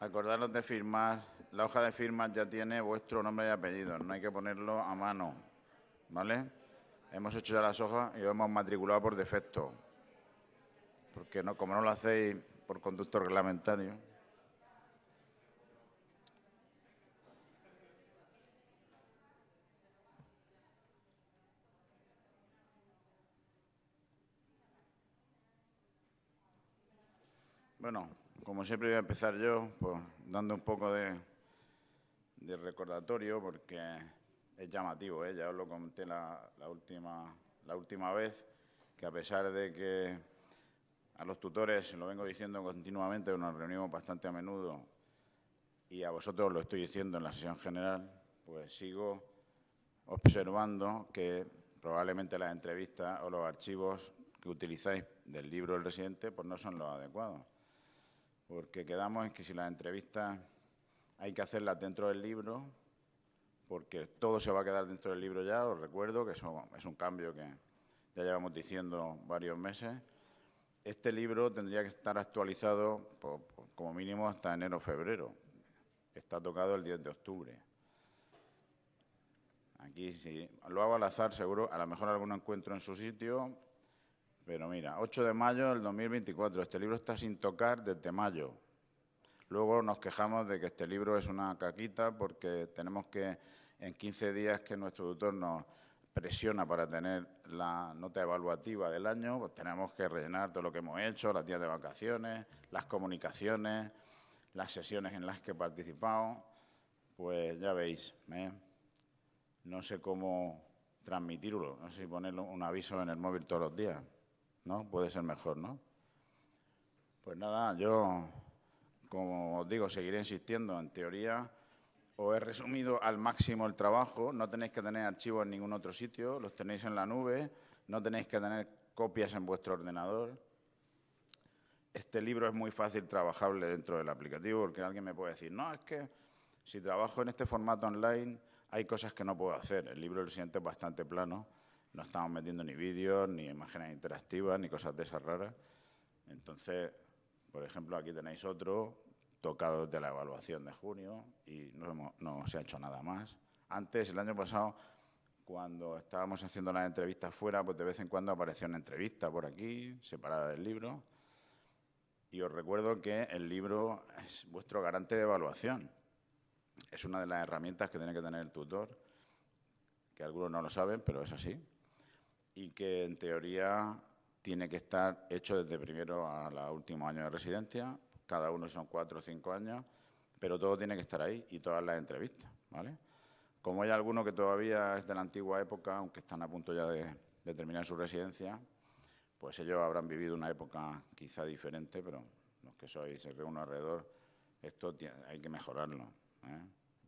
acordaros de firmar. La hoja de firmas ya tiene vuestro nombre y apellido, no hay que ponerlo a mano, ¿vale? Hemos hecho ya las hojas y lo hemos matriculado por defecto, porque no, como no lo hacéis por conducto reglamentario. Bueno, como siempre voy a empezar yo, pues dando un poco de recordatorio, porque es llamativo, ¿eh? Ya os lo comenté la última vez, que a pesar de que a los tutores, lo vengo diciendo continuamente, nos reunimos bastante a menudo, y a vosotros lo estoy diciendo en la sesión general, pues sigo observando que probablemente las entrevistas o los archivos que utilizáis del libro del residente pues no son los adecuados. Porque quedamos en que si las entrevistas hay que hacerlas dentro del libro, porque todo se va a quedar dentro del libro ya, os recuerdo que eso es un cambio que ya llevamos diciendo varios meses. Este libro tendría que estar actualizado como mínimo hasta enero o febrero. Está tocado el 10 de octubre. Aquí, si lo hago al azar, seguro, a lo mejor alguno encuentro en su sitio, pero mira, 8 de mayo del 2024, este libro está sin tocar desde mayo. Luego nos quejamos de que este libro es una caquita porque tenemos que, en 15 días que nuestro tutor nos presiona para tener la nota evaluativa del año, pues tenemos que rellenar todo lo que hemos hecho, las días de vacaciones, las comunicaciones, las sesiones en las que he participado. Pues ya veis, no sé cómo transmitirlo, no sé si ponerle un aviso en el móvil todos los días, ¿no? Puede ser mejor, ¿no? Pues nada, yo, como os digo, seguiré insistiendo. En teoría, os he resumido al máximo el trabajo. No tenéis que tener archivos en ningún otro sitio, los tenéis en la nube, no tenéis que tener copias en vuestro ordenador. Este libro es muy fácil trabajable dentro del aplicativo, porque alguien me puede decir, no, es que si trabajo en este formato online hay cosas que no puedo hacer. El libro del residente es bastante plano, no estamos metiendo ni vídeos, ni imágenes interactivas, ni cosas de esas raras. Entonces, por ejemplo, aquí tenéis otro tocado de la evaluación de junio y no se ha hecho nada más. Antes, el año pasado, cuando estábamos haciendo las entrevistas fuera, pues de vez en cuando aparecía una entrevista por aquí, separada del libro. Y os recuerdo que el libro es vuestro garante de evaluación. Es una de las herramientas que tiene que tener el tutor, que algunos no lo saben, pero es así. Y que, en teoría, tiene que estar hecho desde primero a los últimos años de residencia. Cada uno son 4 o 5 años, pero todo tiene que estar ahí y todas las entrevistas, ¿vale? Como hay alguno que todavía es de la antigua época, aunque están a punto ya de terminar su residencia, pues ellos habrán vivido una época quizá diferente, pero los que sois el uno alrededor, esto hay que mejorarlo, ¿eh?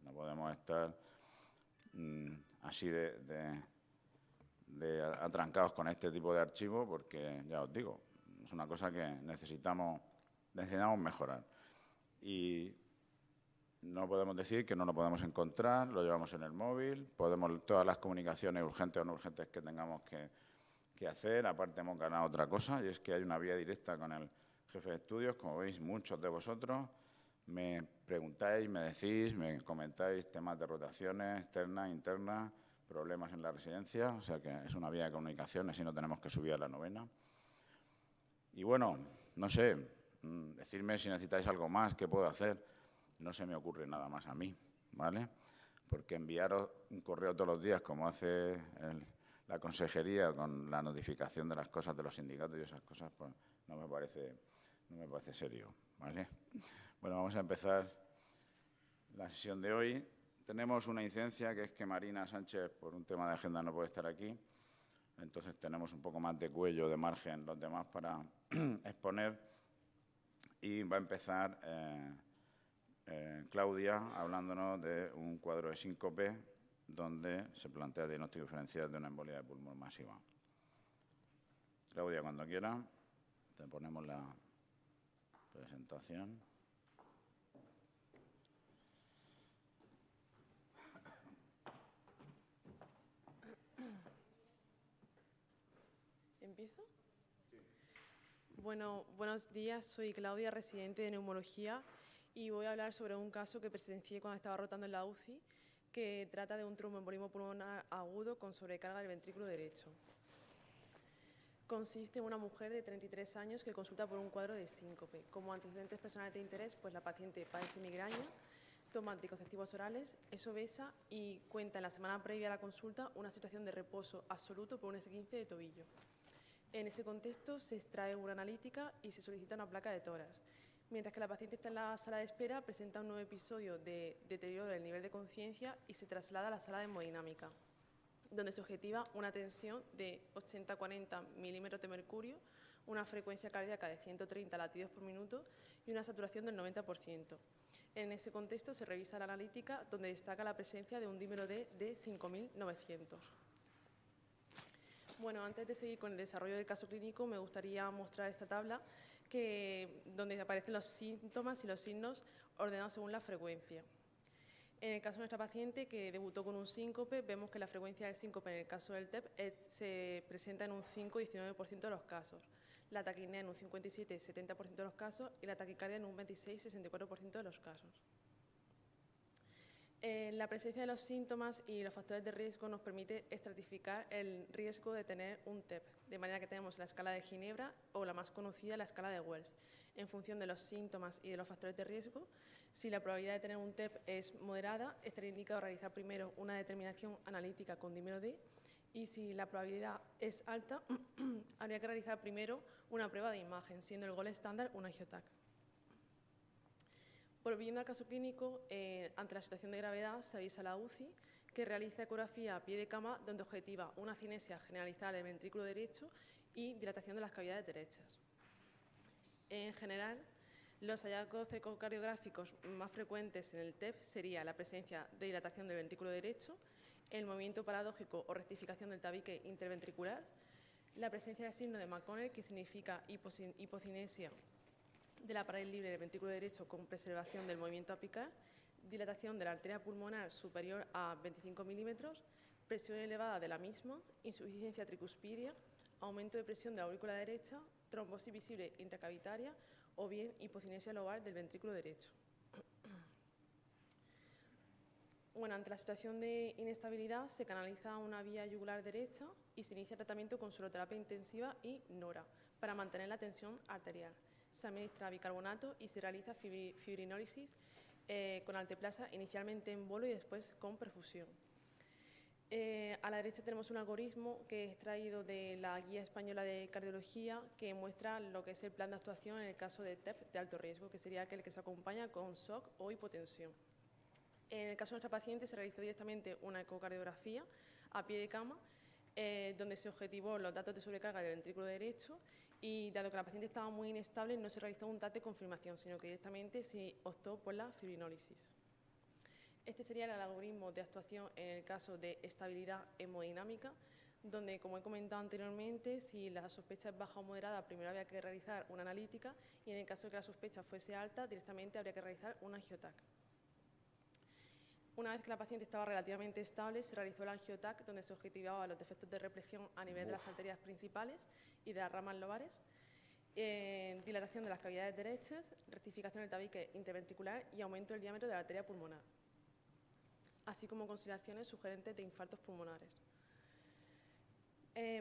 No podemos estar así de atrancados con este tipo de archivos, porque, ya os digo, es una cosa que necesitamos mejorar. Y no podemos decir que no lo podemos encontrar, lo llevamos en el móvil, todas las comunicaciones urgentes o no urgentes que tengamos que hacer. Aparte, hemos ganado otra cosa, y es que hay una vía directa con el jefe de estudios. Como veis, muchos de vosotros me preguntáis, me decís, me comentáis temas de rotaciones externas, internas, problemas en la residencia, o sea que es una vía de comunicación, así no tenemos que subir a la novena. Y bueno, no sé, decidme si necesitáis algo más, ¿qué puedo hacer? No se me ocurre nada más a mí, ¿vale? Porque enviaros un correo todos los días, como hace la consejería con la notificación de las cosas de los sindicatos y esas cosas, pues no me parece serio, ¿vale? Bueno, vamos a empezar la sesión de hoy. Tenemos una incidencia, que es que Marina Sánchez, por un tema de agenda, no puede estar aquí. Entonces tenemos un poco más de cuello, de margen, los demás para exponer. Y va a empezar Claudia hablándonos de un cuadro de síncope donde se plantea el diagnóstico diferencial de una embolia de pulmón masiva. Claudia, cuando quiera, te ponemos la presentación. ¿Empiezo? Sí. Bueno, buenos días, soy Claudia, residente de neumología, y voy a hablar sobre un caso que presencié cuando estaba rotando en la UCI, que trata de un tromboembolismo pulmonar agudo con sobrecarga del ventrículo derecho. Consiste en una mujer de 33 años que consulta por un cuadro de síncope. Como antecedentes personales de interés, pues la paciente padece migraña, toma anticonceptivos orales, es obesa y cuenta en la semana previa a la consulta una situación de reposo absoluto por un esguince de tobillo. En ese contexto se extrae una analítica y se solicita una placa de tórax. Mientras que la paciente está en la sala de espera, presenta un nuevo episodio de deterioro del nivel de conciencia y se traslada a la sala de hemodinámica, donde se objetiva una tensión de 80-40 milímetros de mercurio, una frecuencia cardíaca de 130 latidos por minuto y una saturación del 90%. En ese contexto se revisa la analítica, donde destaca la presencia de un dímero D de 5.900. Bueno, antes de seguir con el desarrollo del caso clínico, me gustaría mostrar esta tabla donde aparecen los síntomas y los signos ordenados según la frecuencia. En el caso de nuestra paciente, que debutó con un síncope, vemos que la frecuencia del síncope en el caso del TEP se presenta en un 5-19% de los casos, la taquipnea en un 57-70% de los casos y la taquicardia en un 26-64% de los casos. La presencia de los síntomas y los factores de riesgo nos permite estratificar el riesgo de tener un TEP, de manera que tenemos la escala de Ginebra o la más conocida, la escala de Wells. En función de los síntomas y de los factores de riesgo, si la probabilidad de tener un TEP es moderada, estaría indicado realizar primero una determinación analítica con dímero D, y si la probabilidad es alta, habría que realizar primero una prueba de imagen, siendo el gold estándar un angiotac. Volviendo al caso clínico, ante la situación de gravedad se avisa a la UCI que realiza ecografía a pie de cama, donde objetiva una cinesia generalizada del ventrículo derecho y dilatación de las cavidades derechas. En general, los hallazgos ecocardiográficos más frecuentes en el TEP sería la presencia de dilatación del ventrículo derecho, el movimiento paradójico o rectificación del tabique interventricular, la presencia del signo de McConnell, que significa hipocinesia de la pared libre del ventrículo derecho con preservación del movimiento apical, dilatación de la arteria pulmonar superior a 25 milímetros, presión elevada de la misma, insuficiencia tricuspidia, aumento de presión de la aurícula derecha, trombosis visible intracavitaria o bien hipocinesia lobar del ventrículo derecho. Bueno, ante la situación de inestabilidad se canaliza una vía yugular derecha y se inicia tratamiento con sueroterapia intensiva y NORA para mantener la tensión arterial. Se administra bicarbonato y se realiza fibrinólisis con alteplasa, inicialmente en bolo y después con perfusión. A la derecha tenemos un algoritmo que he extraído de la Guía Española de Cardiología, que muestra lo que es el plan de actuación en el caso de TEP de alto riesgo, que sería aquel que se acompaña con shock o hipotensión. En el caso de nuestra paciente se realizó directamente una ecocardiografía a pie de cama, donde se objetivó los datos de sobrecarga del ventrículo derecho, y dado que la paciente estaba muy inestable, no se realizó un TAC de confirmación, sino que directamente se optó por la fibrinólisis. Este sería el algoritmo de actuación en el caso de estabilidad hemodinámica, donde, como he comentado anteriormente, si la sospecha es baja o moderada, primero habría que realizar una analítica, y en el caso de que la sospecha fuese alta, directamente habría que realizar un angiotac. Una vez que la paciente estaba relativamente estable, se realizó el angiotac, donde se objetivaba los defectos de represión a nivel de las arterias principales y de las ramas lobares, dilatación de las cavidades derechas, rectificación del tabique interventricular y aumento del diámetro de la arteria pulmonar, así como consideraciones sugerentes de infartos pulmonares.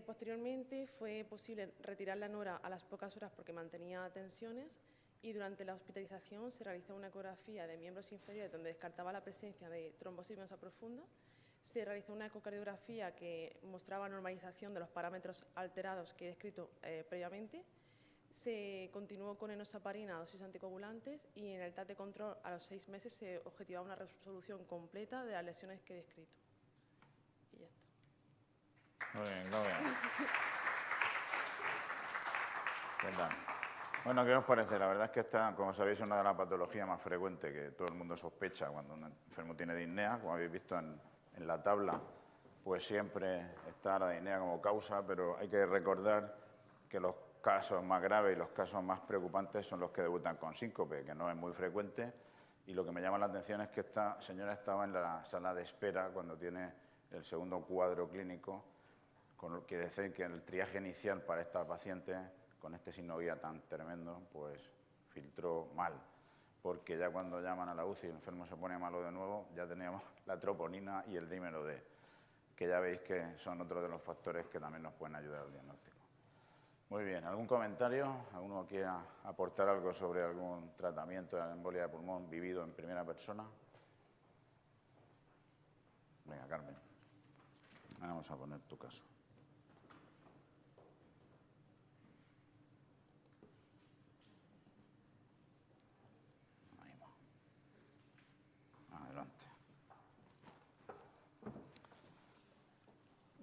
Posteriormente fue posible retirar la NORA a las pocas horas porque mantenía tensiones, y durante la hospitalización se realizó una ecografía de miembros inferiores donde descartaba la presencia de trombosis venosa profunda. Se realizó una ecocardiografía que mostraba normalización de los parámetros alterados que he descrito previamente. Se continuó con enoxaparina, dosis anticoagulantes, y en el TAC de control a los 6 meses se objetivaba una resolución completa de las lesiones que he descrito. Y ya está. Muy bien, muy bien. ¿Verdad? Bueno, ¿qué os parece? La verdad es que esta, como sabéis, es una de las patologías más frecuentes que todo el mundo sospecha cuando un enfermo tiene disnea. Como habéis visto en la tabla, pues siempre está la disnea como causa, pero hay que recordar que los casos más graves y los casos más preocupantes son los que debutan con síncope, que no es muy frecuente, y lo que me llama la atención es que esta señora estaba en la sala de espera cuando tiene el segundo cuadro clínico, con lo que decir que el triaje inicial para esta paciente, con este signo guía tan tremendo, pues filtró mal. porque ya cuando llaman a la UCI y el enfermo se pone malo de nuevo, ya teníamos la troponina y el dímero D, que ya veis que son otros de los factores que también nos pueden ayudar al diagnóstico. Muy bien, ¿algún comentario? ¿Alguno quiera aportar algo sobre algún tratamiento de la embolia de pulmón vivido en primera persona? Venga, Carmen, vamos a poner tu caso. Ahí va. Adelante.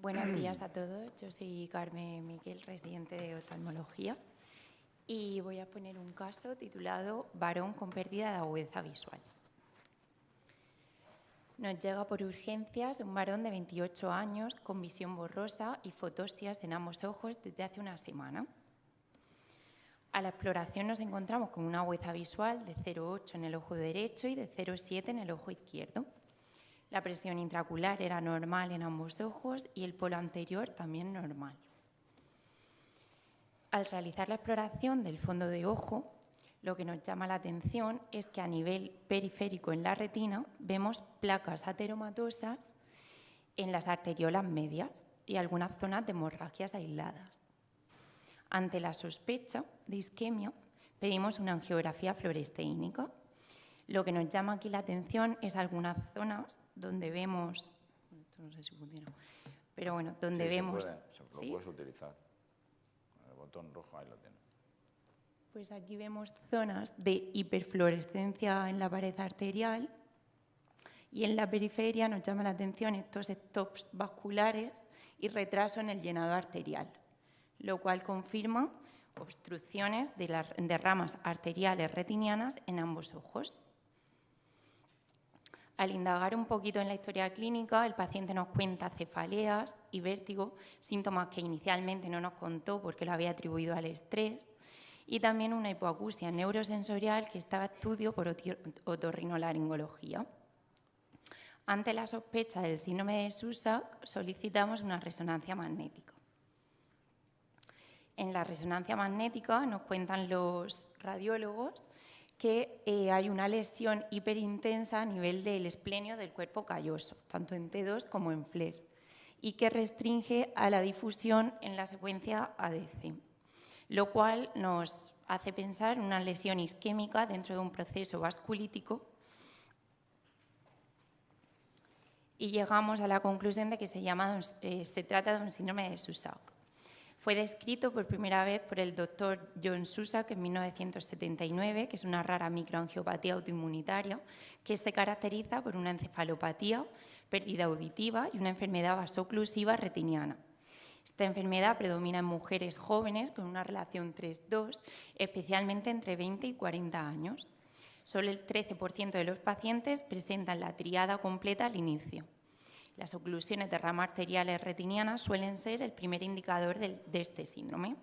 Buenos días a todos. Yo soy Carmen Miquel, residente de oftalmología, y voy a poner un caso titulado Varón con pérdida de agudeza visual. Nos llega por urgencias un varón de 28 años con visión borrosa y fotosias en ambos ojos desde hace una semana. A la exploración nos encontramos con una agudeza visual de 0,8 en el ojo derecho y de 0,7 en el ojo izquierdo. La presión intraocular era normal en ambos ojos y el polo anterior también normal. Al realizar la exploración del fondo de ojo, lo que nos llama la atención es que a nivel periférico en la retina vemos placas ateromatosas en las arteriolas medias y algunas zonas de hemorragias aisladas. Ante la sospecha de isquemia, pedimos una angiografía fluoresceínica. Lo que nos llama aquí la atención es algunas zonas donde vemos, no sé si funciona, pero bueno, donde vemos... Lo puedes utilizar. El botón rojo ahí lo tienes. Pues aquí vemos zonas de hiperfluorescencia en la pared arterial y en la periferia nos llama la atención estos stops vasculares y retraso en el llenado arterial, lo cual confirma obstrucciones de las ramas arteriales retinianas en ambos ojos. Al indagar un poquito en la historia clínica, el paciente nos cuenta cefaleas y vértigo, síntomas que inicialmente no nos contó porque lo había atribuido al estrés, y también una hipoacusia neurosensorial que estaba a estudio por otorrinolaringología. Ante la sospecha del síndrome de Susak, solicitamos una resonancia magnética. En la resonancia magnética nos cuentan los radiólogos que hay una lesión hiperintensa a nivel del esplenio del cuerpo calloso, tanto en T2 como en FLER, y que restringe a la difusión en la secuencia ADC, lo cual nos hace pensar en una lesión isquémica dentro de un proceso vasculítico, y llegamos a la conclusión de que se trata de un síndrome de Susak. Fue descrito por primera vez por el doctor John Susak en 1979, que es una rara microangiopatía autoinmunitaria que se caracteriza por una encefalopatía, pérdida auditiva y una enfermedad vasoclusiva retiniana. Esta enfermedad predomina en mujeres jóvenes con una relación 3-2, especialmente entre 20 y 40 años. Solo el 13% de los pacientes presentan la tríada completa al inicio. Las oclusiones de ramas arteriales retinianas suelen ser el primer indicador de este síndrome.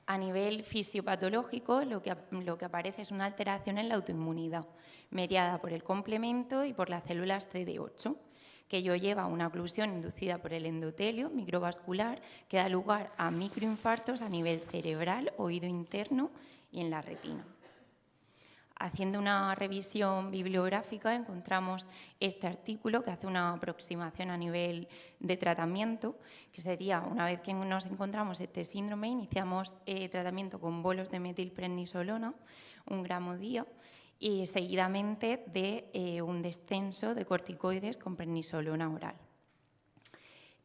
A nivel fisiopatológico, lo que aparece es una alteración en la autoinmunidad, mediada por el complemento y por las células CD8, que ello lleva a una oclusión inducida por el endotelio microvascular que da lugar a microinfartos a nivel cerebral, oído interno y en la retina. Haciendo una revisión bibliográfica encontramos este artículo que hace una aproximación a nivel de tratamiento, que sería, una vez que nos encontramos este síndrome, iniciamos tratamiento con bolos de metilprednisolona, 1 gramo día, y seguidamente de un descenso de corticoides con prednisolona oral.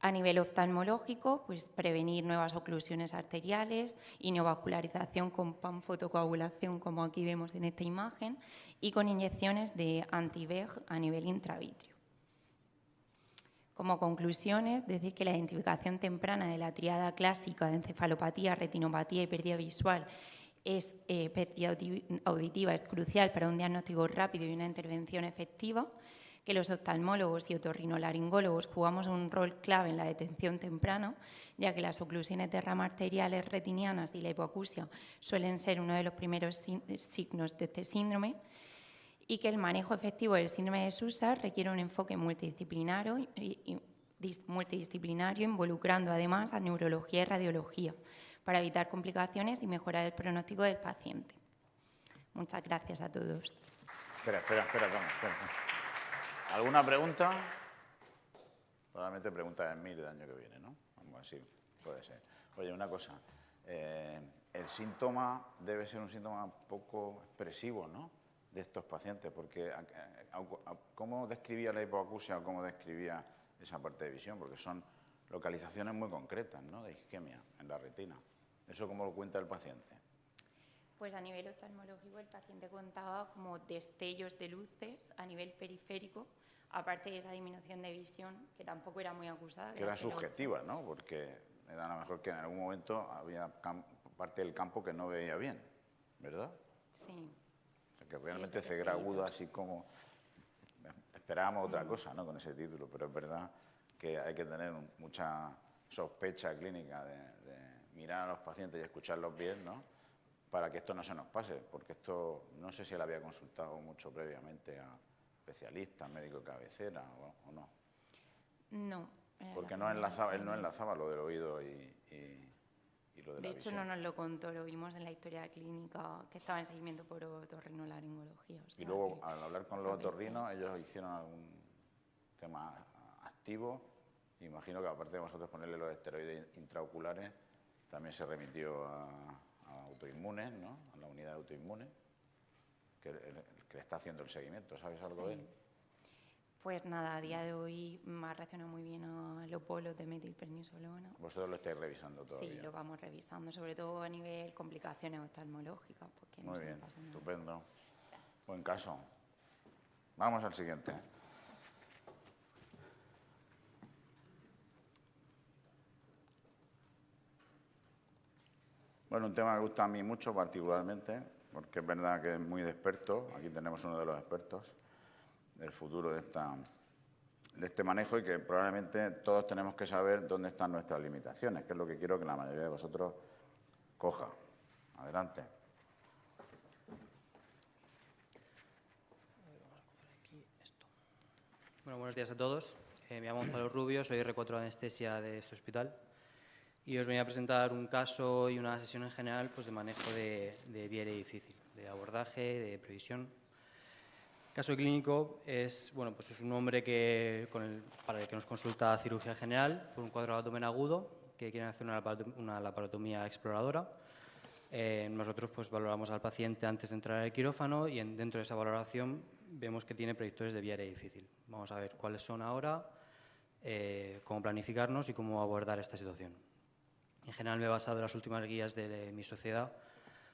A nivel oftalmológico, pues prevenir nuevas oclusiones arteriales y neovascularización con panfotocoagulación, como aquí vemos en esta imagen, y con inyecciones de anti-VEG a nivel intravítrea. Como conclusiones, decir que la identificación temprana de la tríada clásica de encefalopatía, retinopatía y pérdida visual pérdida auditiva es crucial para un diagnóstico rápido y una intervención efectiva, que los oftalmólogos y otorrinolaringólogos jugamos un rol clave en la detección temprana, ya que las oclusiones de ramas arteriales retinianas y la hipoacusia suelen ser uno de los primeros signos de este síndrome, y que el manejo efectivo del síndrome de Susak requiere un enfoque multidisciplinario involucrando además a neurología y radiología para evitar complicaciones y mejorar el pronóstico del paciente. Muchas gracias a todos. Espera. ¿Alguna pregunta? Probablemente pregunta de 1000 del año que viene, ¿no? Vamos así, puede ser. Oye, una cosa. El síntoma debe ser un síntoma poco expresivo, ¿no?, de estos pacientes, porque ¿cómo describía la hipoacusia o cómo describía esa parte de visión? Porque son localizaciones muy concretas, ¿no?, de isquemia en la retina. ¿Eso cómo lo cuenta el paciente? Pues a nivel oftalmológico el paciente contaba como destellos de luces a nivel periférico, aparte de esa disminución de visión, que tampoco era muy acusada. Que era subjetiva, ¿no? Porque era a lo mejor que en algún momento había parte del campo que no veía bien, ¿verdad? Sí. O sea, que realmente ceguera aguda, así como... Esperábamos otra cosa, ¿no?, con ese título, pero es verdad que hay que tener mucha sospecha clínica de mirar a los pacientes y escucharlos bien, ¿no?, para que esto no se nos pase, porque esto no sé si él había consultado mucho previamente a especialistas, médico de cabecera o no. No. Porque él no enlazaba lo del oído y lo de la visión. De hecho, no nos lo contó, lo vimos en la historia clínica, que estaba en seguimiento por otorrinolaringología. O sea, y luego, al hablar con los otorrinos, ellos hicieron algún tema activo. Imagino que aparte de vosotros ponerle los esteroides intraoculares, también se remitió a autoinmunes, ¿no?, a la unidad de autoinmunes, que le está haciendo el seguimiento. ¿Sabes algo de él? Pues nada, a día de hoy me ha reaccionado muy bien a los polos de metilprednisolona. ¿Vosotros lo estáis revisando todavía? Sí, lo vamos revisando, sobre todo a nivel complicaciones oftalmológicas. Porque muy bien, estupendo. Buen caso. Vamos al siguiente. Bueno, un tema que me gusta a mí mucho particularmente, porque es verdad que es muy de experto. Aquí tenemos uno de los expertos del futuro de este manejo, y que probablemente todos tenemos que saber dónde están nuestras limitaciones, que es lo que quiero que la mayoría de vosotros coja. Adelante. Bueno, buenos días a todos. Me llamo Gonzalo Rubio, soy R4 de anestesia de este hospital y os venía a presentar un caso y una sesión en general, pues, de manejo de vía aérea difícil, de abordaje, de previsión. El caso clínico es, bueno, pues es un hombre para el que nos consulta cirugía general por un cuadro de abdomen agudo, que quieren hacer una laparotomía exploradora. Nosotros, pues, valoramos al paciente antes de entrar al quirófano y dentro de esa valoración vemos que tiene predictores de vía aérea difícil. Vamos a ver cuáles son ahora, cómo planificarnos y cómo abordar esta situación. En general me he basado en las últimas guías de mi sociedad,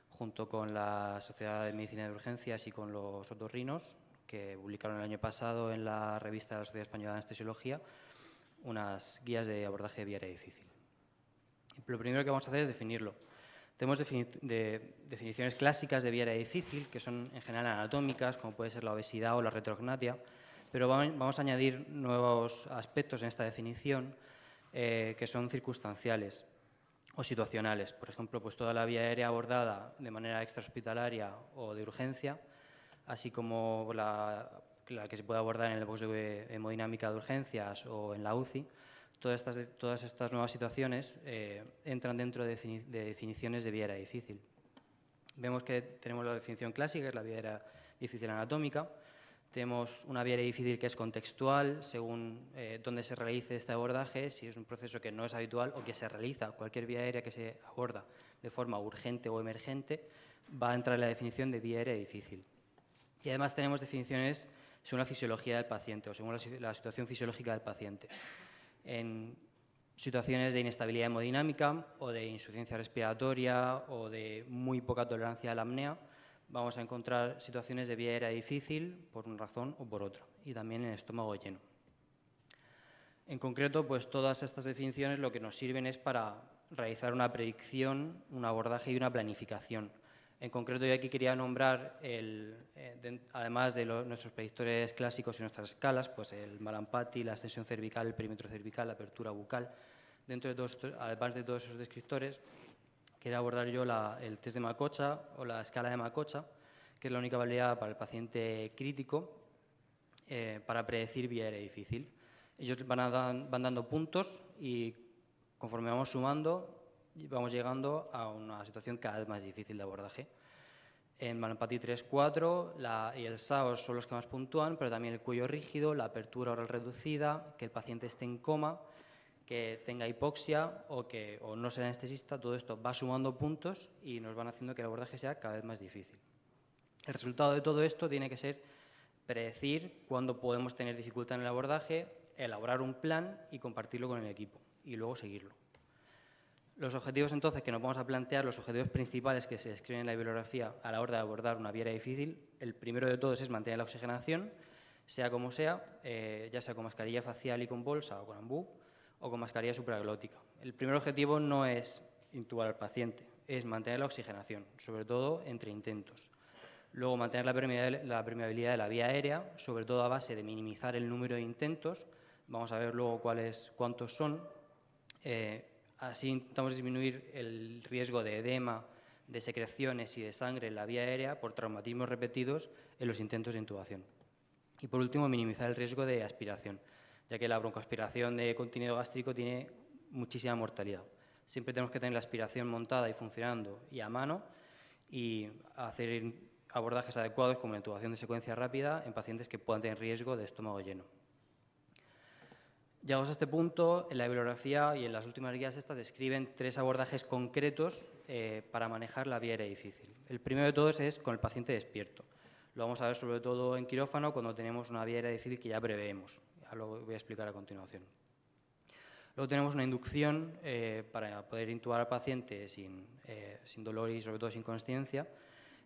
junto con la Sociedad de Medicina de Urgencias y con los otorrinos, que publicaron el año pasado en la revista de la Sociedad Española de Anestesiología unas guías de abordaje de vía aérea difícil. Lo primero que vamos a hacer es definirlo. Tenemos definiciones clásicas de vía aérea difícil, que son en general anatómicas, como puede ser la obesidad o la retrognatia, pero vamos a añadir nuevos aspectos en esta definición que son circunstanciales o situacionales. Por ejemplo, pues toda la vía aérea abordada de manera extrahospitalaria o de urgencia, así como la que se puede abordar en el box de hemodinámica de urgencias o en la UCI. Todas estas nuevas situaciones entran dentro de definiciones de vía aérea difícil. Vemos que tenemos la definición clásica, que es la vía aérea difícil anatómica. Tenemos una vía aérea difícil que es contextual, según dónde se realice este abordaje, si es un proceso que no es habitual o que se realiza. Cualquier vía aérea que se aborda de forma urgente o emergente va a entrar en la definición de vía aérea difícil. Y además tenemos definiciones según la fisiología del paciente o según la situación fisiológica del paciente. En situaciones de inestabilidad hemodinámica o de insuficiencia respiratoria o de muy poca tolerancia a la apnea, vamos a encontrar situaciones de vía aérea difícil por una razón o por otra, y también en estómago lleno. En concreto, pues todas estas definiciones lo que nos sirven es para realizar una predicción, un abordaje y una planificación. En concreto, yo aquí quería nombrar, además de nuestros predictores clásicos y nuestras escalas, pues el Malampati, la extensión cervical, el perímetro cervical, la apertura bucal. Además de todos esos descriptores, quería abordar yo el test de Macocha o la escala de Macocha, que es la única validada para el paciente crítico para predecir vía aérea difícil. Ellos van dando puntos y conforme vamos sumando, vamos llegando a una situación cada vez más difícil de abordaje. En Malempathy 3-4 y el SAOS son los que más puntúan, pero también el cuello rígido, la apertura oral reducida, que el paciente esté en coma, que tenga hipoxia o no sea anestesista. Todo esto va sumando puntos y nos van haciendo que el abordaje sea cada vez más difícil. El resultado de todo esto tiene que ser predecir cuándo podemos tener dificultad en el abordaje, elaborar un plan y compartirlo con el equipo y luego seguirlo. Los objetivos entonces que nos vamos a plantear, los objetivos principales que se describen en la bibliografía a la hora de abordar una vía aérea difícil, el primero de todos es mantener la oxigenación, sea como sea, ya sea con mascarilla facial y con bolsa o con ambú, o con mascarilla supraglótica. El primer objetivo no es intubar al paciente, es mantener la oxigenación, sobre todo entre intentos. Luego, mantener la permeabilidad de la vía aérea, sobre todo a base de minimizar el número de intentos. Vamos a ver luego cuántos son. Así intentamos disminuir el riesgo de edema, de secreciones y de sangre en la vía aérea por traumatismos repetidos en los intentos de intubación. Y por último, minimizar el riesgo de aspiración, ya que la broncoaspiración de contenido gástrico tiene muchísima mortalidad. Siempre tenemos que tener la aspiración montada y funcionando y a mano y hacer abordajes adecuados como la intubación de secuencia rápida en pacientes que puedan tener riesgo de estómago lleno. Llegados a este punto, en la bibliografía y en las últimas guías estas describen 3 abordajes concretos para manejar la vía aérea difícil. El primero de todos es con el paciente despierto. Lo vamos a ver sobre todo en quirófano cuando tenemos una vía aérea difícil que ya preveemos. Ya lo voy a explicar a continuación. Luego tenemos una inducción para poder intubar al paciente sin dolor y sobre todo sin consciencia,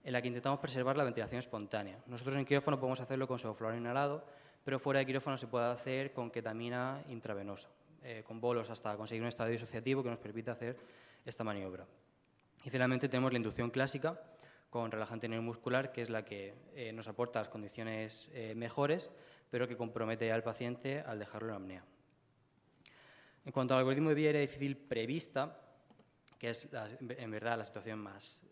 en la que intentamos preservar la ventilación espontánea. Nosotros en quirófano podemos hacerlo con sevoflurano inhalado, pero fuera de quirófano se puede hacer con ketamina intravenosa, con bolos hasta conseguir un estado disociativo que nos permite hacer esta maniobra. Y finalmente tenemos la inducción clásica con relajante neuromuscular, que es la que nos aporta las condiciones mejores, pero que compromete al paciente al dejarlo en apnea. En cuanto al algoritmo de vía aérea difícil prevista, que es en verdad la situación más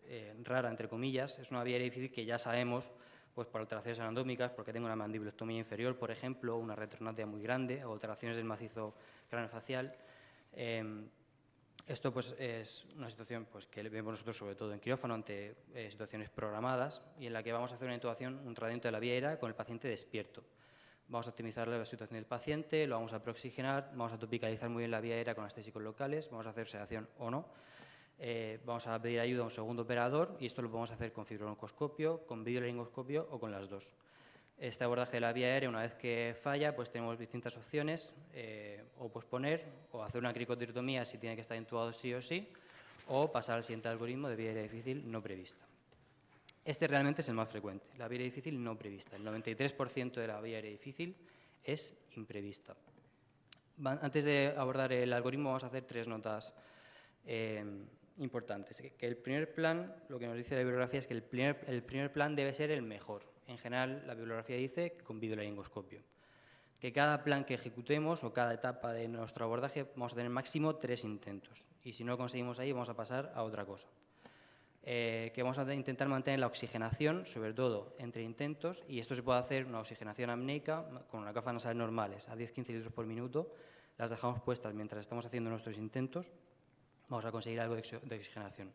rara, entre comillas, es una vía aérea difícil que ya sabemos pues por alteraciones anatómicas, porque tengo una mandibulostomía inferior, por ejemplo, una retronatia muy grande, o alteraciones del macizo craneofacial. Esto pues, es una situación pues, que vemos nosotros sobre todo en quirófano ante situaciones programadas y en la que vamos a hacer una intubación, un tratamiento de la vía aérea con el paciente despierto. Vamos a optimizar la situación del paciente, lo vamos a preoxigenar, vamos a topicalizar muy bien la vía aérea con anestésicos locales, vamos a hacer sedación o no. Vamos a pedir ayuda a un segundo operador y esto lo podemos hacer con fibrobroncoscopio, con videolaringoscopio o con las dos. Este abordaje de la vía aérea, una vez que falla, pues tenemos distintas opciones, o posponer, o hacer una cricotirotomía si tiene que estar intubado sí o sí, o pasar al siguiente algoritmo de vía aérea difícil no prevista. Este realmente es el más frecuente, la vía aérea difícil no prevista. El 93% de la vía aérea difícil es imprevista. Antes de abordar el algoritmo vamos a hacer 3 notas importantes. Que el primer plan, lo que nos dice la bibliografía es que el primer plan debe ser el mejor. En general, la bibliografía dice con videolaringoscopio. Que cada plan que ejecutemos o cada etapa de nuestro abordaje vamos a tener máximo 3 intentos. Y si no lo conseguimos ahí, vamos a pasar a otra cosa. Que vamos a intentar mantener la oxigenación, sobre todo entre intentos, y esto se puede hacer una oxigenación apneica con una gafas nasales normales a 10-15 litros por minuto. Las dejamos puestas mientras estamos haciendo nuestros intentos. Vamos a conseguir algo de oxigenación.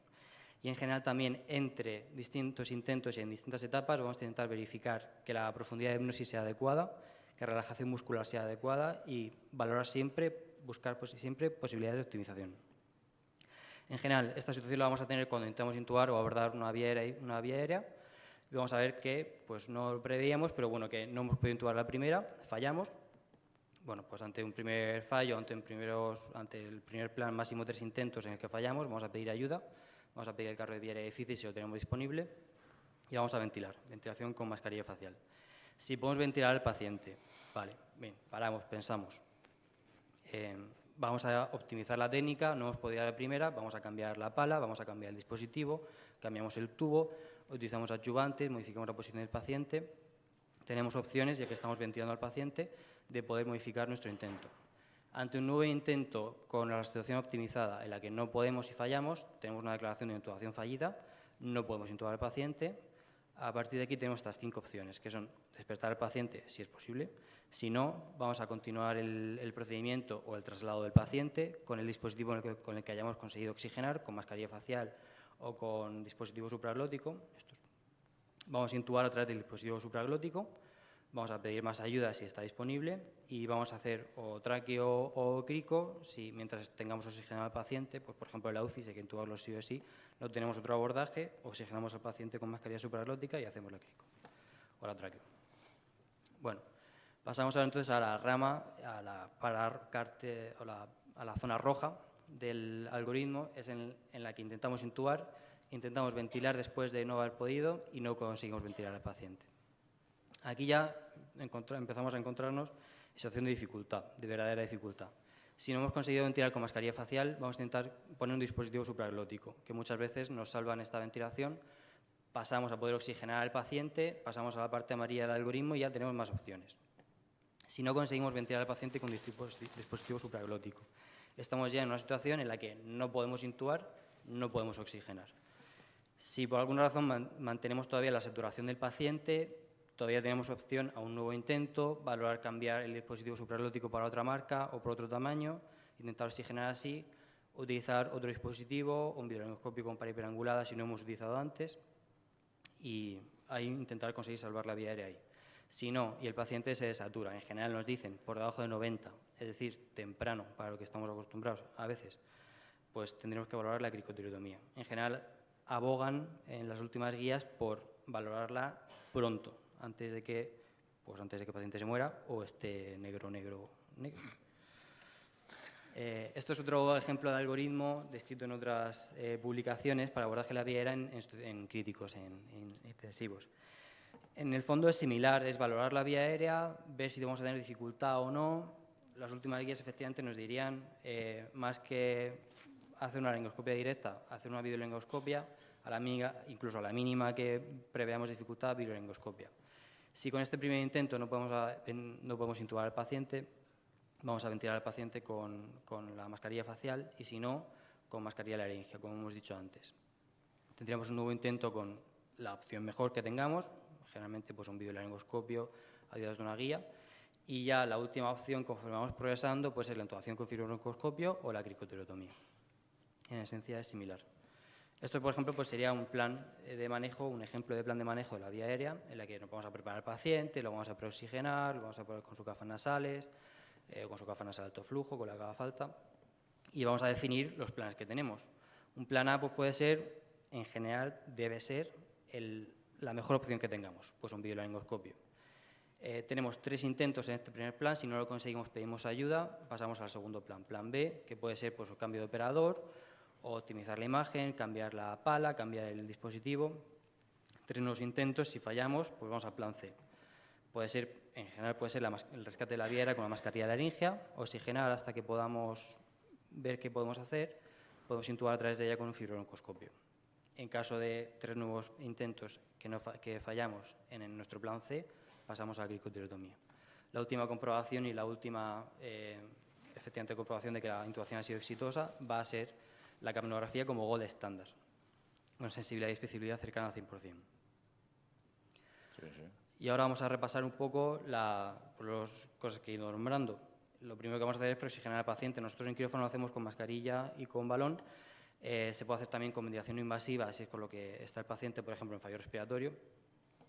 Y en general también entre distintos intentos y en distintas etapas vamos a intentar verificar que la profundidad de hipnosis sea adecuada, que la relajación muscular sea adecuada y valorar siempre, buscar siempre posibilidades de optimización. En general, esta situación la vamos a tener cuando intentamos intubar o abordar una vía aérea. Y vamos a ver que pues, no lo preveíamos, pero bueno, que no hemos podido intubar la primera, fallamos. Bueno, pues ante un primer fallo, ante el primer plan máximo 3 intentos en el que fallamos, vamos a pedir ayuda, vamos a pedir el carro de vía aérea difícil si lo tenemos disponible y vamos a ventilar, ventilación con mascarilla facial. Si podemos ventilar al paciente, vale, bien, paramos, pensamos. Vamos a optimizar la técnica, no hemos podido a la primera, vamos a cambiar la pala, vamos a cambiar el dispositivo, cambiamos el tubo, utilizamos adyuvantes, modificamos la posición del paciente. Tenemos opciones, ya que estamos ventilando al paciente, de poder modificar nuestro intento. Ante un nuevo intento con la situación optimizada en la que no podemos y fallamos, tenemos una declaración de intubación fallida, no podemos intubar al paciente. A partir de aquí tenemos estas 5 opciones, que son despertar al paciente si es posible. Si no, vamos a continuar el procedimiento o el traslado del paciente con el dispositivo con el que hayamos conseguido oxigenar, con mascarilla facial o con dispositivo supraglótico. Vamos a intubar a través del dispositivo supraglótico, vamos a pedir más ayuda si está disponible y vamos a hacer o tráqueo o crico si mientras tengamos oxigenado al paciente, pues por ejemplo en la UCI, si hay que intubarlo sí o sí, no tenemos otro abordaje, oxigenamos al paciente con mascarilla supraglótica y hacemos la crico o la tráqueo. Bueno, pasamos ahora entonces a la rama, a la zona roja del algoritmo, es en la que intentamos intubar, intentamos ventilar después de no haber podido y no conseguimos ventilar al paciente. Aquí ya empezamos a encontrarnos en situación de dificultad, de verdadera dificultad. Si no hemos conseguido ventilar con mascarilla facial, vamos a intentar poner un dispositivo supraglótico, que muchas veces nos salva en esta ventilación. Pasamos a poder oxigenar al paciente, pasamos a la parte amarilla del algoritmo y ya tenemos más opciones. Si no conseguimos ventilar al paciente con dispositivo supraglótico, estamos ya en una situación en la que no podemos intubar, no podemos oxigenar. Si por alguna razón mantenemos todavía la saturación del paciente, todavía tenemos opción a un nuevo intento, valorar cambiar el dispositivo supraglótico para otra marca o por otro tamaño, intentar oxigenar así, utilizar otro dispositivo, un videolaringoscopio con pared hiperangulada si no hemos utilizado antes, y ahí intentar conseguir salvar la vía aérea ahí. Si no, y el paciente se desatura, en general nos dicen por debajo de 90, es decir, temprano, para lo que estamos acostumbrados a veces, pues tendremos que valorar la cricotirotomía. En general, abogan en las últimas guías por valorarla pronto, antes de que el paciente se muera o esté negro. Esto es otro ejemplo de algoritmo descrito en otras publicaciones para abordaje de la vía aérea en críticos, en intensivos. En el fondo es similar, es valorar la vía aérea, ver si vamos a tener dificultad o no. Las últimas guías efectivamente nos dirían, más que hacer una laringoscopia directa, hacer una videolaringoscopia, incluso a la mínima que preveamos dificultad, videolaringoscopia. Si con este primer intento no podemos intubar al paciente, vamos a ventilar al paciente con la mascarilla facial y si no, con mascarilla laringia, como hemos dicho antes. Tendríamos un nuevo intento con la opción mejor que tengamos, generalmente pues un videolaringoscopio ayudados de una guía, y ya la última opción, conforme vamos progresando, pues es la intubación con fibrobroncoscopio o la cricotirotomía. En esencia es similar. Esto, por ejemplo, pues sería un plan de manejo, un ejemplo de plan de manejo de la vía aérea, en la que nos vamos a preparar al paciente, lo vamos a preoxigenar, lo vamos a poner con sus gafas nasales, con su gafa nasal de alto flujo, con la que haga falta, y vamos a definir los planes que tenemos. Un plan A pues, puede ser, en general, debe ser la mejor opción que tengamos, pues un videolaringoscopio. Tenemos 3 intentos en este primer plan, si no lo conseguimos pedimos ayuda, pasamos al segundo plan, plan B, que puede ser pues, un cambio de operador, o optimizar la imagen, cambiar la pala, cambiar el dispositivo. 3 nuevos intentos, si fallamos, pues vamos al plan C. En general puede ser el rescate de la vía aérea con la mascarilla laringia, oxigenar hasta que podamos ver qué podemos hacer, podemos intubar a través de ella con un fibrobroncoscopio. En caso de 3 nuevos intentos que fallamos en nuestro plan C, pasamos a la cricotirotomía. La última comprobación y la última efectivamente comprobación de que la intubación ha sido exitosa va a ser la capnografía como gold estándar, con sensibilidad y especificidad cercana al 100%. Sí. Y ahora vamos a repasar un poco las cosas que he ido nombrando. Lo primero que vamos a hacer es preoxigenar al paciente. Nosotros en quirófano lo hacemos con mascarilla y con balón. Se puede hacer también con ventilación no invasiva, si es con lo que está el paciente, por ejemplo, en fallo respiratorio,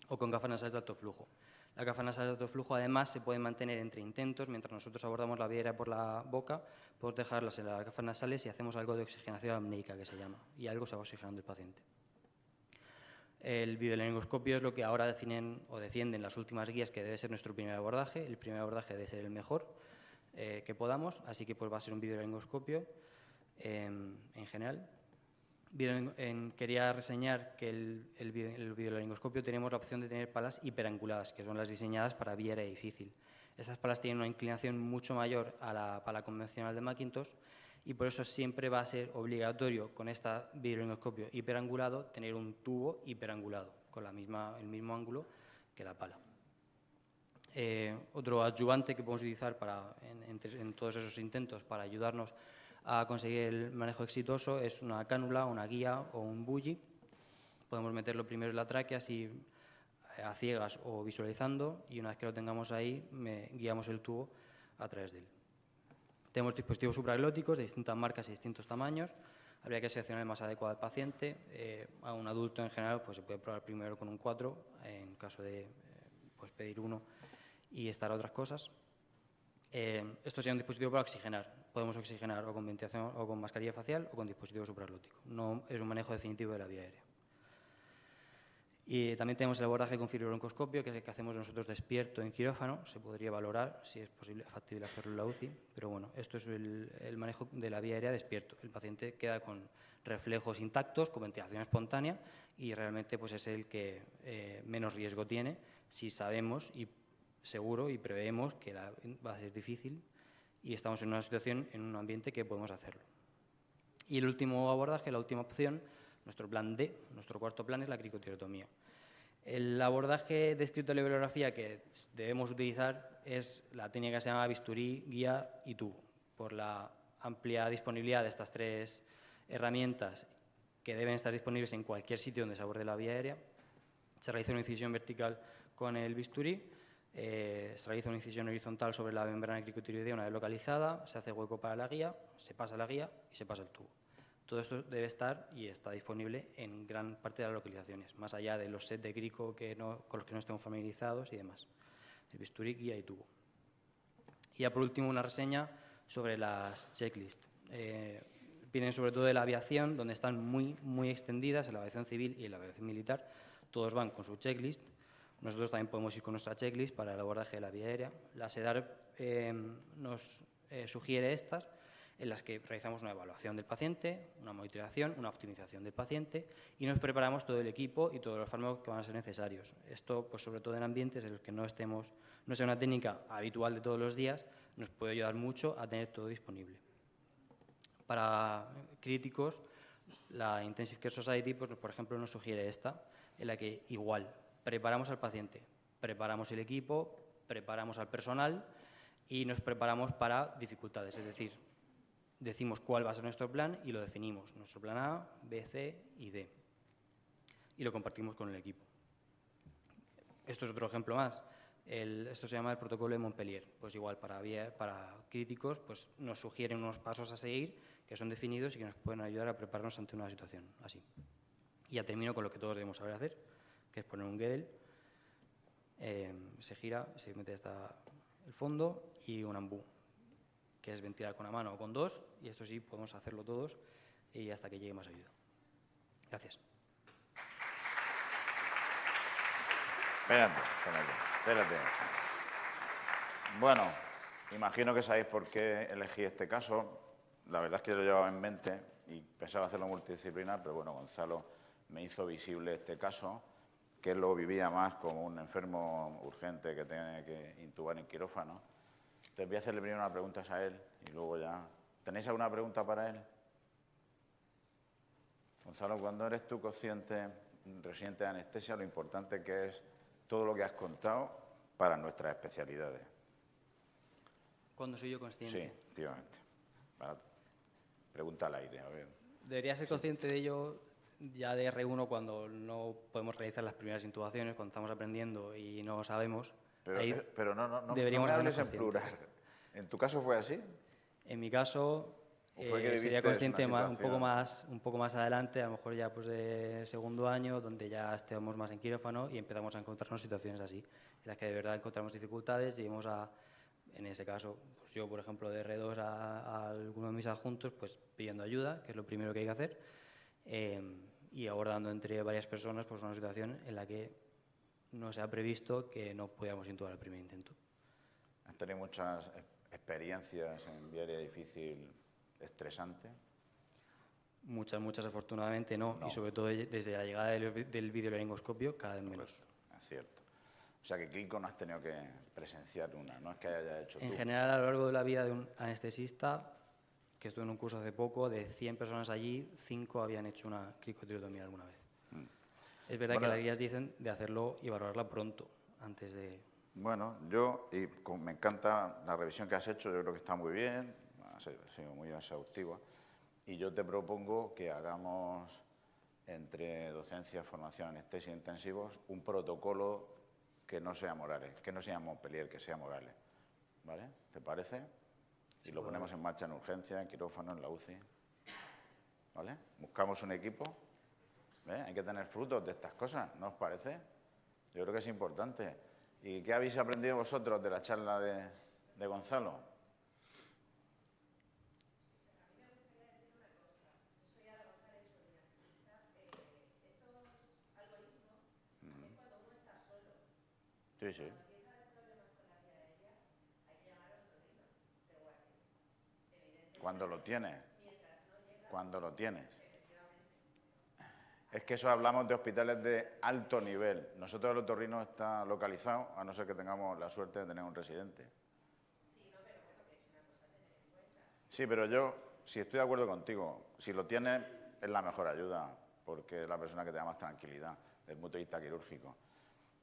o con gafas nasales de alto flujo. Las gafas nasales de alto flujo, además, se pueden mantener entre intentos. Mientras nosotros abordamos la vía aérea por la boca, podemos dejarlas en las gafas nasales y hacemos algo de oxigenación apneica, que se llama, y algo se va oxigenando el paciente. El videolaringoscopio es lo que ahora defienden las últimas guías que debe ser nuestro primer abordaje. El primer abordaje debe ser el mejor que podamos, así que pues va a ser un videolaringoscopio en general. Quería reseñar que el videolaringoscopio tenemos la opción de tener palas hiperanguladas, que son las diseñadas para vía aérea difícil. Estas palas tienen una inclinación mucho mayor a la pala convencional de Macintosh y por eso siempre va a ser obligatorio con este videolaringoscopio hiperangulado tener un tubo hiperangulado con el mismo ángulo que la pala. Otro adyuvante que podemos utilizar en todos esos intentos para ayudarnos a conseguir el manejo exitoso es una cánula, una guía o un bully. Podemos meterlo primero en la tráquea, así a ciegas o visualizando, y una vez que lo tengamos ahí, guiamos el tubo a través de él. Tenemos dispositivos supraglóticos de distintas marcas y distintos tamaños. Habría que seleccionar el más adecuado al paciente. A un adulto en general pues se puede probar primero con un 4, en caso de pues pedir uno y estar a otras cosas. Esto sería un dispositivo para oxigenar. Podemos oxigenar o con ventilación o con mascarilla facial o con dispositivo supralótico. No es un manejo definitivo de la vía aérea. Y también tenemos el abordaje con fibrobroncoscopio, que es el que hacemos nosotros despierto en quirófano. Se podría valorar si es posible, factible hacerlo en la UCI, pero bueno, esto es el manejo de la vía aérea despierto. El paciente queda con reflejos intactos, con ventilación espontánea, y realmente pues, es el que menos riesgo tiene si sabemos y seguro y preveemos que va a ser difícil y estamos en una situación, en un ambiente que podemos hacerlo. Y el último abordaje, la última opción, nuestro plan D, nuestro cuarto plan, es la cricotirotomía. El abordaje descrito en la bibliografía que debemos utilizar es la técnica que se llama bisturí, guía y tubo. Por la amplia disponibilidad de estas 3 herramientas que deben estar disponibles en cualquier sitio donde se aborde la vía aérea, se realiza una incisión vertical con el bisturí, se realiza una incisión horizontal sobre la membrana cricotiroidea una vez localizada, se hace hueco para la guía, se pasa la guía y se pasa el tubo. Todo esto debe estar y está disponible en gran parte de las localizaciones, más allá de los sets de crico con los que no estemos familiarizados y demás. El bisturí, guía y tubo. Y ya por último una reseña sobre las checklists. Vienen sobre todo de la aviación, donde están muy extendidas, en la aviación civil y en la aviación militar. Todos van con su checklist. Nosotros también podemos ir con nuestra checklist para el abordaje de la vía aérea. La SEDAR nos sugiere estas, en las que realizamos una evaluación del paciente, una monitorización, una optimización del paciente y nos preparamos todo el equipo y todos los fármacos que van a ser necesarios. Esto, pues, sobre todo en ambientes en los que no sea una técnica habitual de todos los días, nos puede ayudar mucho a tener todo disponible. Para críticos, la Intensive Care Society, pues, por ejemplo, nos sugiere esta, en la que igual preparamos al paciente, preparamos el equipo, preparamos al personal y nos preparamos para dificultades, es decir, decimos cuál va a ser nuestro plan y lo definimos, nuestro plan A, B, C y D, y lo compartimos con el equipo. Esto es otro ejemplo más. Esto se llama el protocolo de Montpellier. Pues igual, para críticos, pues nos sugieren unos pasos a seguir que son definidos y que nos pueden ayudar a prepararnos ante una situación así. Y ya termino con lo que todos debemos saber hacer, que es poner un Gödel, se gira, se mete hasta el fondo, y un ambú, que es ventilar con una mano o con 2, y esto sí podemos hacerlo todos y hasta que llegue más ayuda. Gracias. Espérate. Bueno, imagino que sabéis por qué elegí este caso. La verdad es que lo llevaba en mente y pensaba hacerlo multidisciplinar, pero bueno, Gonzalo me hizo visible este caso, que él lo vivía más como un enfermo urgente que tiene que intubar en quirófano. Entonces voy a hacerle primero una pregunta a él y luego ya... ¿Tenéis alguna pregunta para él? Gonzalo, cuando eres tú consciente, residente de anestesia, lo importante que es todo lo que has contado para nuestras especialidades. ¿Cuándo soy yo consciente? Sí, efectivamente. Pregunta al aire, a ver. Debería ser consciente de ello ya de R1 cuando no podemos realizar las primeras intubaciones, cuando estamos aprendiendo y no sabemos. Pero no deberíamos me hables en hacernos plural. ¿En tu caso fue así? En mi caso sería consciente un poco más adelante, a lo mejor ya pues de segundo año, donde ya estemos más en quirófano y empezamos a encontrarnos situaciones así, en las que de verdad encontramos dificultades y vamos en ese caso, pues yo por ejemplo de R2 a alguno de mis adjuntos, pues pidiendo ayuda, que es lo primero que hay que hacer, y abordando entre varias personas pues una situación en la que no se ha previsto que no podíamos intubar al primer intento. ¿Has tenido muchas experiencias en vía aérea difícil estresante? Muchas afortunadamente no, y sobre todo desde la llegada del videolaringoscopio cada vez menos. Es cierto. O sea que clínico no has tenido que presenciar una, no es que haya hecho En tú. general, a lo largo de la vida de un anestesista, que estuve en un curso hace poco, de 100 personas allí, 5 habían hecho una cricotirotomía alguna vez. Es verdad que las guías dicen de hacerlo y valorarla pronto, antes de... Bueno, me encanta la revisión que has hecho, yo creo que está muy bien, ha sido muy exhaustiva, y yo te propongo que hagamos entre docencia, formación, anestesia intensivos, un protocolo que no sea Morales, que no sea Montpellier, que sea Morales, ¿vale? ¿Te parece? Y lo ponemos en marcha en urgencia, en quirófano, en la UCI. ¿vale? Buscamos un equipo, ¿eh? Hay que tener frutos de estas cosas, ¿no os parece? Yo creo que es importante. ¿Y qué habéis aprendido vosotros de la charla de Gonzalo? Sí, sí. Cuando lo tienes. Cuando lo tienes. Es que eso hablamos de hospitales de alto nivel. Nosotros el otorrino está localizado, a no ser que tengamos la suerte de tener un residente. Sí, pero yo, si estoy de acuerdo contigo, si lo tienes es la mejor ayuda, porque es la persona que te da más tranquilidad desde el punto de vista quirúrgico.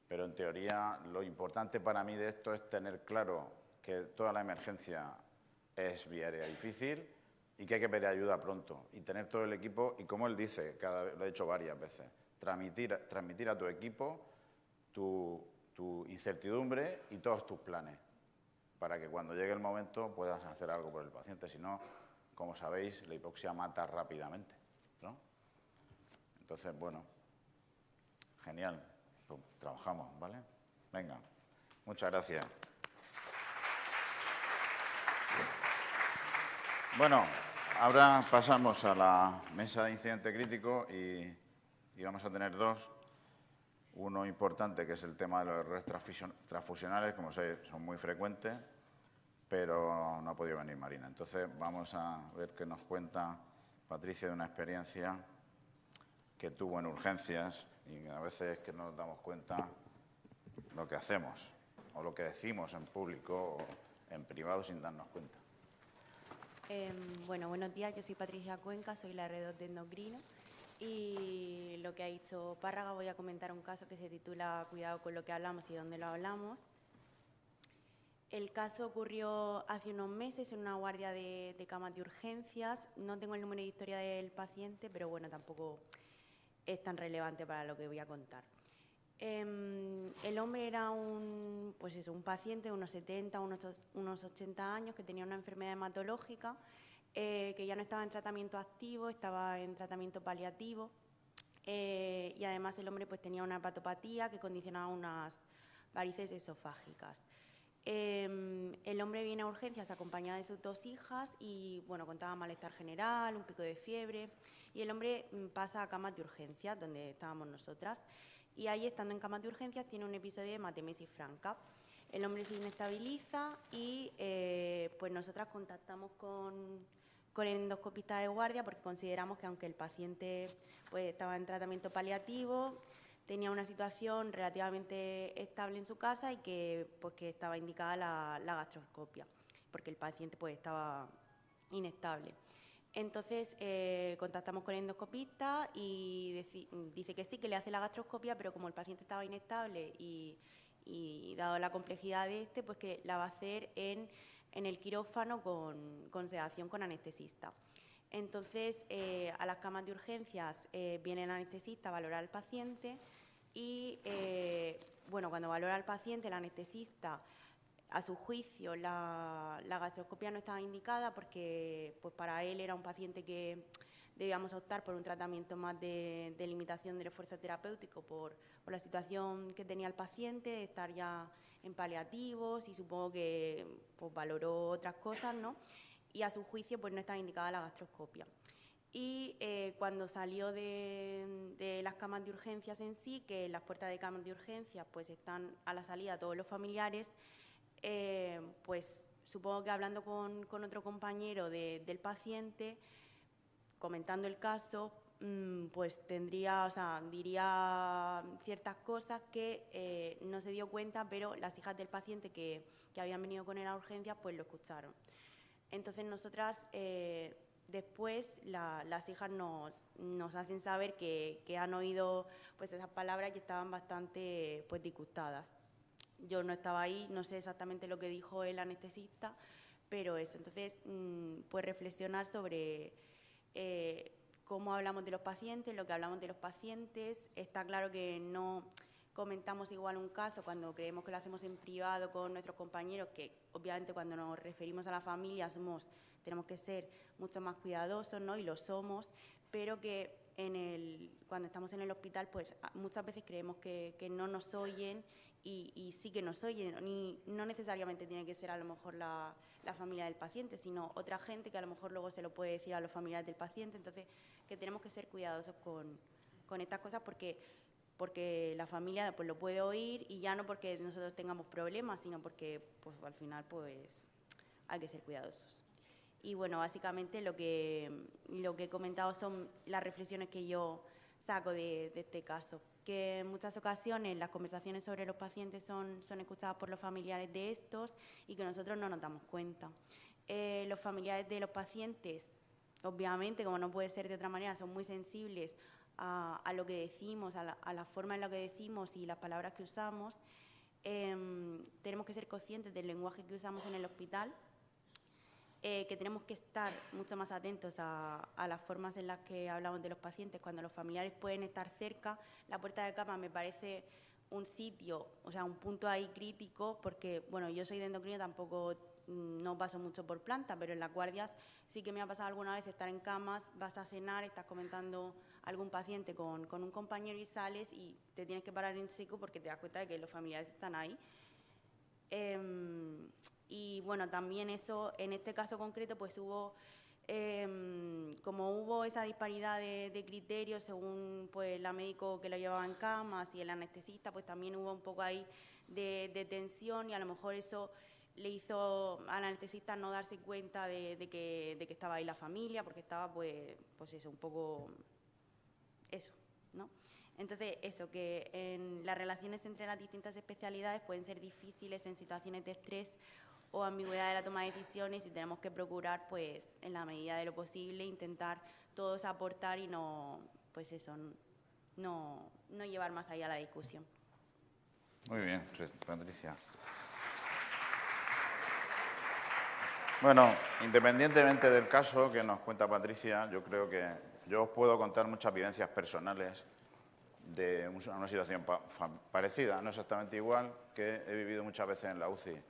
Pero en teoría lo importante para mí de esto es tener claro que toda la emergencia es vía aérea difícil y que hay que pedir ayuda pronto y tener todo el equipo y, como él dice, lo he dicho varias veces, transmitir a tu equipo tu incertidumbre y todos tus planes para que cuando llegue el momento puedas hacer algo por el paciente. Si no, como sabéis, la hipoxia mata rápidamente, ¿no? Entonces, bueno, genial. Pues trabajamos, ¿vale? Venga, muchas gracias. Bueno, ahora pasamos a la mesa de incidente crítico y vamos a tener dos. Uno importante, que es el tema de los errores transfusionales, como sé, son muy frecuentes, pero no ha podido venir Marina. Entonces vamos a ver qué nos cuenta Patricia de una experiencia que tuvo en urgencias y a veces que no nos damos cuenta lo que hacemos o lo que decimos en público o en privado sin darnos cuenta. Bueno, buenos días, yo soy Patricia Cuenca, soy la R2 de endocrino y lo que ha dicho Párraga, voy a comentar un caso que se titula Cuidado con lo que hablamos y dónde lo hablamos. El caso ocurrió hace unos meses en una guardia de camas de urgencias. No tengo el número de historia del paciente, pero bueno, tampoco es tan relevante para lo que voy a contar. El hombre era un paciente de unos 70, unos 80 años que tenía una enfermedad hematológica, que ya no estaba en tratamiento activo, estaba en tratamiento paliativo y además el hombre pues tenía una hepatopatía que condicionaba unas varices esofágicas. El hombre viene a urgencias acompañado de sus dos hijas y bueno, contaba malestar general, un pico de fiebre y el hombre pasa a camas de urgencias donde estábamos nosotras. Y ahí, estando en camas de urgencias, tiene un episodio de hematemesis franca. El hombre se inestabiliza y pues nosotras contactamos con el endoscopista de guardia porque consideramos que aunque el paciente pues, estaba en tratamiento paliativo, tenía una situación relativamente estable en su casa y que estaba indicada la gastroscopia, porque el paciente pues, estaba inestable. Entonces, contactamos con el endoscopista y dice que sí, que le hace la gastroscopia, pero como el paciente estaba inestable y dado la complejidad de pues que la va a hacer en el quirófano con sedación con anestesista. Entonces, a las camas de urgencias viene el anestesista a valorar al paciente y, bueno, cuando valora al paciente, el anestesista, a su juicio, la gastroscopia no estaba indicada porque pues para él era un paciente que debíamos optar por un tratamiento más de limitación del esfuerzo terapéutico por la situación que tenía el paciente, estar ya en paliativos y supongo que pues, valoró otras cosas, ¿no? Y a su juicio pues no estaba indicada la gastroscopia. Y cuando salió de las camas de urgencias en sí, que en las puertas de camas de urgencias pues están a la salida todos los familiares, pues supongo que hablando con otro compañero del paciente, comentando el caso, pues diría ciertas cosas que no se dio cuenta, pero las hijas del paciente que habían venido con él a urgencias, pues lo escucharon. Entonces nosotras, después, las hijas nos hacen saber que han oído pues esas palabras y estaban bastante pues disgustadas. Yo no estaba ahí, no sé exactamente lo que dijo el anestesista, pero eso. Entonces, pues reflexionar sobre cómo hablamos de los pacientes, lo que hablamos de los pacientes. Está claro que no comentamos igual un caso cuando creemos que lo hacemos en privado con nuestros compañeros, que obviamente cuando nos referimos a la familia tenemos que ser mucho más cuidadosos, ¿no? Y lo somos, pero que cuando estamos en el hospital, pues muchas veces creemos que no nos oyen y sí que nos oyen, y no necesariamente tiene que ser a lo mejor la familia del paciente, sino otra gente que a lo mejor luego se lo puede decir a los familiares del paciente. Entonces, que tenemos que ser cuidadosos con estas cosas porque la familia pues lo puede oír, y ya no porque nosotros tengamos problemas, sino porque pues al final pues hay que ser cuidadosos. Y bueno, básicamente lo que he comentado son las reflexiones que yo saco de este caso, que en muchas ocasiones las conversaciones sobre los pacientes son escuchadas por los familiares de estos y que nosotros no nos damos cuenta. Los familiares de los pacientes, obviamente, como no puede ser de otra manera, son muy sensibles a lo que decimos, a la forma en la que decimos y las palabras que usamos. Tenemos que ser conscientes del lenguaje que usamos en el hospital, que tenemos que estar mucho más atentos a las formas en las que hablamos de los pacientes. Cuando los familiares pueden estar cerca, la puerta de cama me parece un sitio, o sea, un punto ahí crítico, porque, bueno, yo soy de endocrino, tampoco no paso mucho por planta, pero en las guardias sí que me ha pasado alguna vez estar en camas, vas a cenar, estás comentando algún paciente con un compañero y sales y te tienes que parar en seco porque te das cuenta de que los familiares están ahí. Y bueno, también eso, en este caso concreto, pues hubo, como hubo esa disparidad de criterios según pues la médico que lo llevaba en camas y el anestesista, pues también hubo un poco ahí de tensión, y a lo mejor eso le hizo al anestesista no darse cuenta de que estaba ahí la familia, porque estaba pues eso, un poco eso, ¿no? Entonces, eso, que en las relaciones entre las distintas especialidades pueden ser difíciles en situaciones de estrés o ambigüedad de la toma de decisiones, y tenemos que procurar, pues, en la medida de lo posible, intentar todos aportar y no, pues eso, no llevar más allá la discusión. Muy bien, Patricia. Bueno, independientemente del caso que nos cuenta Patricia, yo creo que yo os puedo contar muchas vivencias personales de una situación parecida, no exactamente igual, que he vivido muchas veces en la UCI.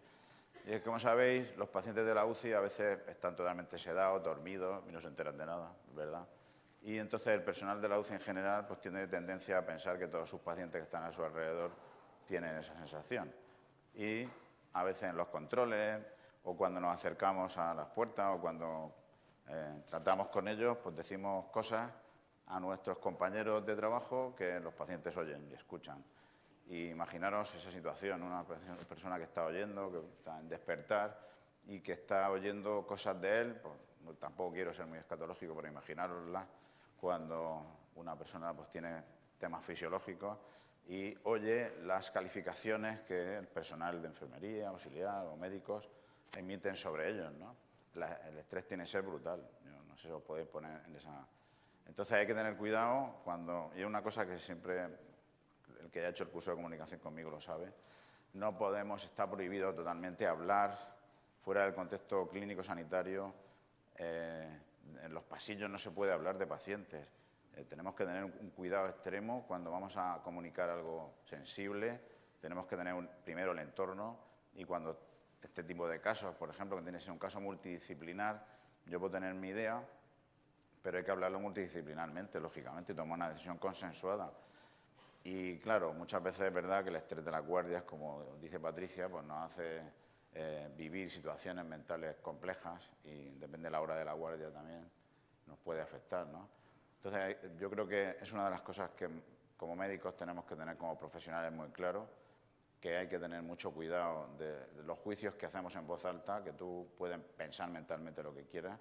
Y es que, como sabéis, los pacientes de la UCI a veces están totalmente sedados, dormidos, y no se enteran de nada, ¿verdad? Y entonces el personal de la UCI en general pues tiene tendencia a pensar que todos sus pacientes que están a su alrededor tienen esa sensación. Y a veces en los controles, o cuando nos acercamos a las puertas, o cuando tratamos con ellos, pues decimos cosas a nuestros compañeros de trabajo que los pacientes oyen y escuchan. Y imaginaros esa situación, una persona que está oyendo, que está en despertar y que está oyendo cosas de él, pues, tampoco quiero ser muy escatológico, pero imaginarosla cuando una persona pues tiene temas fisiológicos y oye las calificaciones que el personal de enfermería, auxiliar o médicos emiten sobre ellos, ¿no? El estrés tiene que ser brutal, no sé si os podéis poner en esa... Entonces hay que tener cuidado cuando... Y es una cosa que siempre, el que haya hecho el curso de comunicación conmigo lo sabe, no podemos, está prohibido totalmente hablar fuera del contexto clínico sanitario, en los pasillos no se puede hablar de pacientes. Tenemos que tener un cuidado extremo cuando vamos a comunicar algo sensible, tenemos que tener primero el entorno, y cuando este tipo de casos, por ejemplo, que tiene que ser un caso multidisciplinar, yo puedo tener mi idea, pero hay que hablarlo multidisciplinarmente, lógicamente, y tomar una decisión consensuada. Y claro, muchas veces es verdad que el estrés de las guardias, como dice Patricia, pues nos hace vivir situaciones mentales complejas, y depende de la hora de la guardia también nos puede afectar, ¿no? Entonces yo creo que es una de las cosas que como médicos tenemos que tener como profesionales muy claro, que hay que tener mucho cuidado de los juicios que hacemos en voz alta, que tú puedes pensar mentalmente lo que quieras,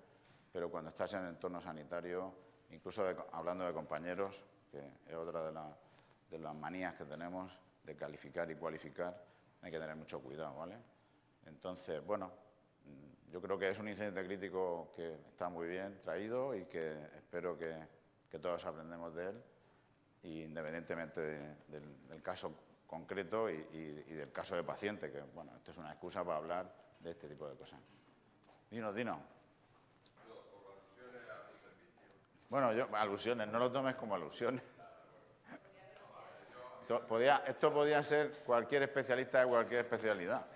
pero cuando estás en el entorno sanitario, incluso hablando de compañeros, que es otra de las manías que tenemos de calificar y cualificar, hay que tener mucho cuidado, ¿vale? Entonces, bueno, yo creo que es un incidente crítico que está muy bien traído y que espero que todos aprendemos de él, independientemente del caso concreto y del caso de paciente, que, bueno, esto es una excusa para hablar de este tipo de cosas. Dinos. Bueno, alusiones, no lo tomes como alusiones. Esto podía ser cualquier especialista de cualquier especialidad.